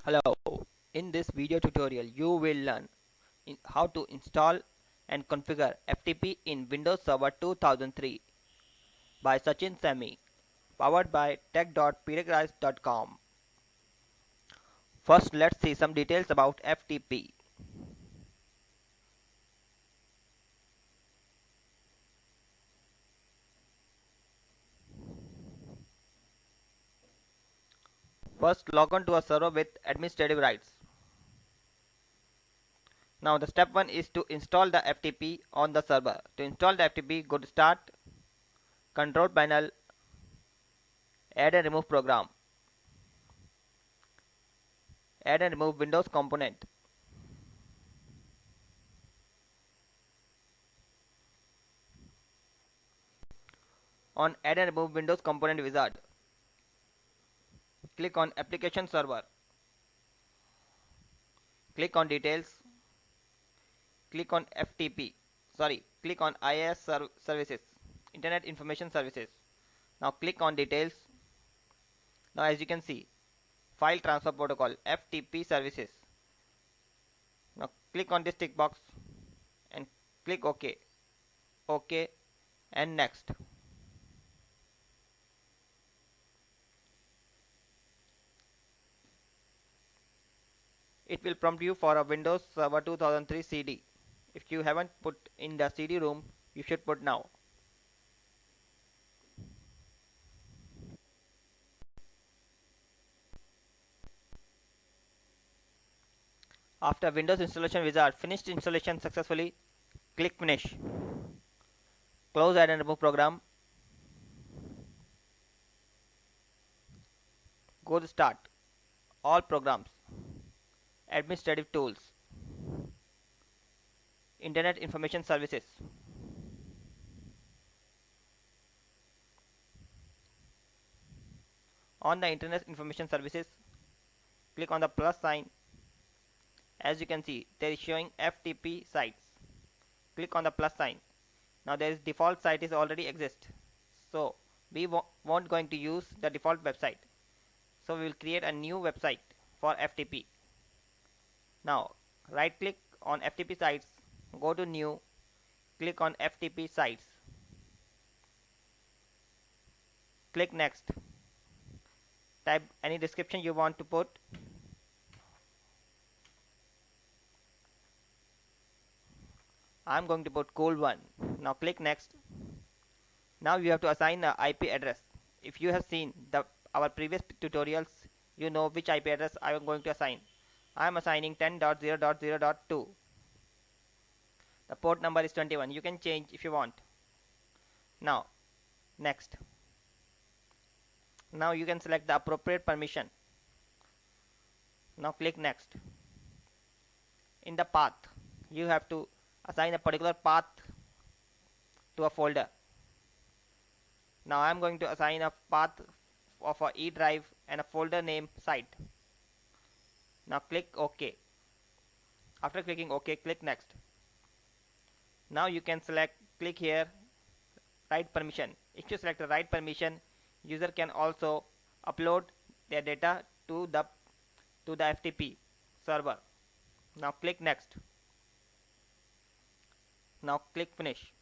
Hello, in this video tutorial you will learn how to install and configure FTP in Windows Server 2003 by Sachin Semi, powered by tech.pdguys.com. First, let's see some details about FTP. First, log on to a server with administrative rights. Now the step 1 is to install the FTP on the server. To install the FTP, go to Start, Control Panel, Add and Remove Program, Add and Remove Windows Component. On Add and Remove Windows Component Wizard, click on Application Server, click on Details, click on click on Services, Internet Information Services. Now click on Details. Now as you can see, File Transfer Protocol FTP Services. Now click on this tick box and click OK, OK and Next. It will prompt you for a Windows Server 2003 CD. If you haven't put in the CD room, you should put now. After Windows Installation Wizard finished installation successfully, click Finish. Close Add and Remove Program. Go to Start, All Programs, Administrative Tools, Internet Information Services. On the Internet Information Services, click on the plus sign. As you can see, there is showing FTP sites. Click on the plus sign. Now there is default site is already exist. So we won't going to use the default website. So we will create a new website for FTP. Now right click on FTP sites, go to new, click on FTP sites, click next, type any description you want to put. I'm going to put cool one. Now click next. Now you have to assign the IP address. If you have seen our previous tutorials, you know which IP address I am going to assign. I am assigning 10.0.0.2. The port number is 21. You can change if you want. Now next. Now you can select the appropriate permission. Now click next. In the path, you have to assign a particular path to a folder. Now I am going to assign a path of a E drive and a folder name site. Now click OK. After clicking OK, click next. Now you can click here, write permission. If you select the right permission, user can also upload their data to the FTP server. Now click next. Now click finish.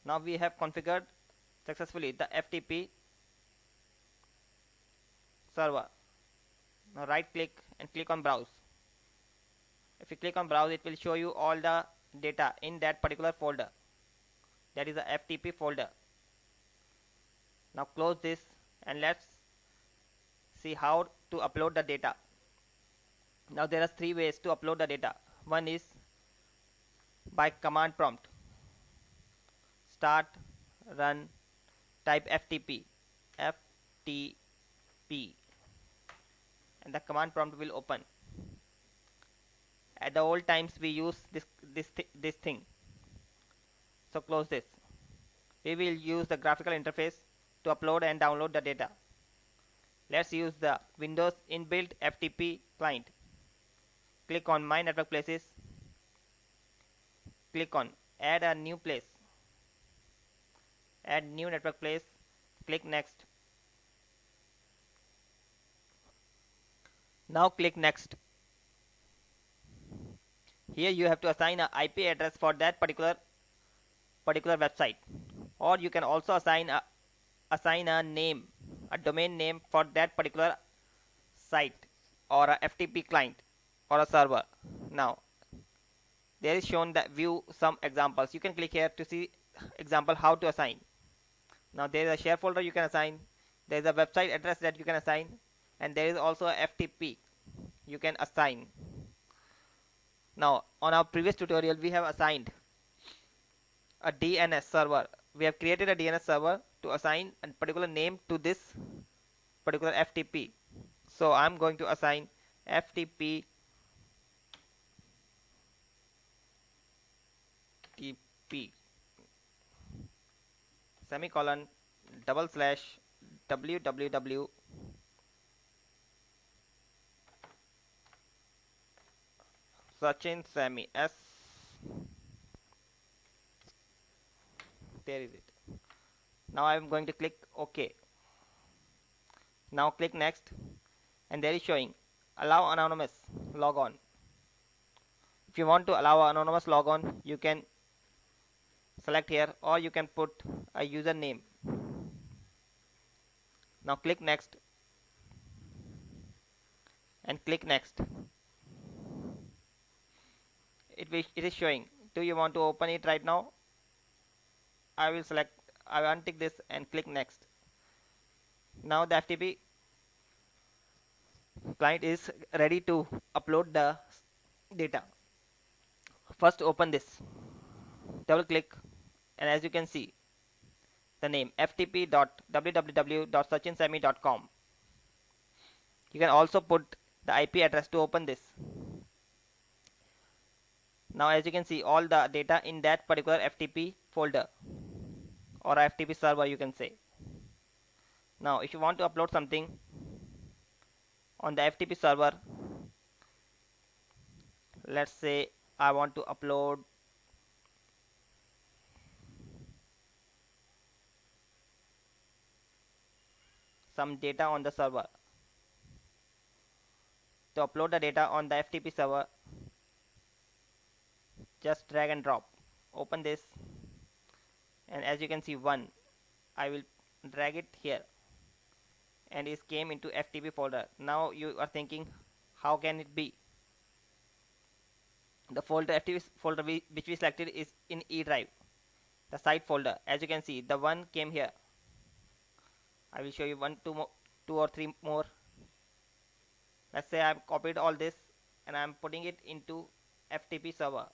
Now we have configured successfully the FTP server. Now right click and click on browse. If you click on browse, it will show you all the data in that particular folder. That is the FTP folder. Now close this and let's see how to upload the data. Now there are three ways to upload the data. One is by command prompt. Start, run, type FTP, and the command prompt will open. At the old times we use this thing. So close this. We will use the graphical interface to upload and download the data. Let's use the Windows inbuilt FTP client. Click on My Network Places. Click on Add a New Place. Add New Network Place. Click Next. Now click next. Here you have to assign a IP address for that particular website, or you can also assign a name, a domain name for that particular site, or a FTP client or a server. Now there is shown that view some examples. You can click here to see example how to assign. Now there is a share folder you can assign, there is a website address that you can assign, and there is also a FTP you can assign. Now on our previous tutorial we have assigned a DNS server. We have created a DNS server to assign a particular name to this particular FTP. So I'm going to assign FTP semicolon / www Sachin Sami S. There is it. Now I'm going to click OK. Now click next, and there is showing allow anonymous logon. If you want to allow anonymous logon, you can select here, or you can put a username. Now click next and click next. It is showing, do you want to open it right now? I will untick this and click next. Now the FTP client is ready to upload the data. First open this, double click, and as you can see the name ftp.www.sachinsami.com. You can also put the IP address to open this. Now as you can see all the data in that particular FTP folder or FTP server you can say. Now if you want to upload something on the FTP server, let's say I want to upload some data on the server. To upload the data on the FTP server, just drag and drop, open this, and as you can see I will drag it here and it came into FTP folder. Now you are thinking, how can it be? The folder FTP folder which we selected is in E drive, the site folder. As you can see the one came here. I will show you two or three more. Let's say I've copied all this and I'm putting it into FTP server.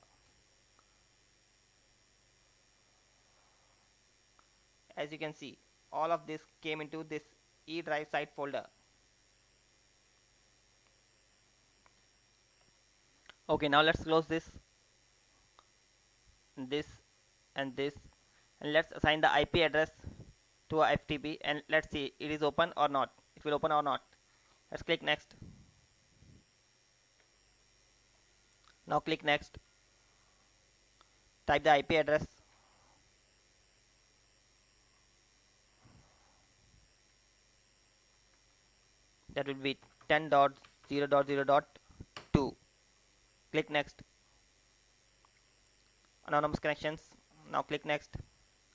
As you can see all of this came into this E drive site folder. Okay, now let's close this and this, and let's assign the IP address to a FTP, and let's see it is open or not. It will open or not. Let's click next. Now click next, type the IP address, that will be 10.0.0.2. click next. Anonymous connections, now click next.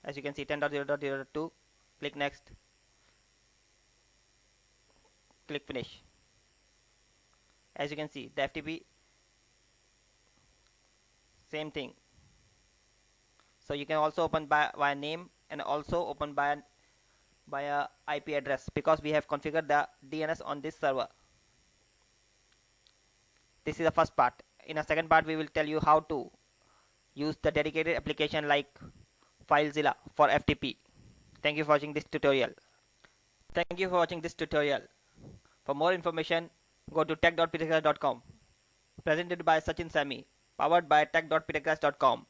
As you can see 10.0.0.2, click next, click finish. As you can see the FTP same thing. So you can also open by name and also open by a IP address, because we have configured the DNS on this server. This is the first part. In a second part we will tell you how to use the dedicated application like FileZilla for FTP. Thank you for watching this tutorial. For more information, go to tech.piteclass.com. Presented by Sachin Sami. Powered by tech.piteclass.com.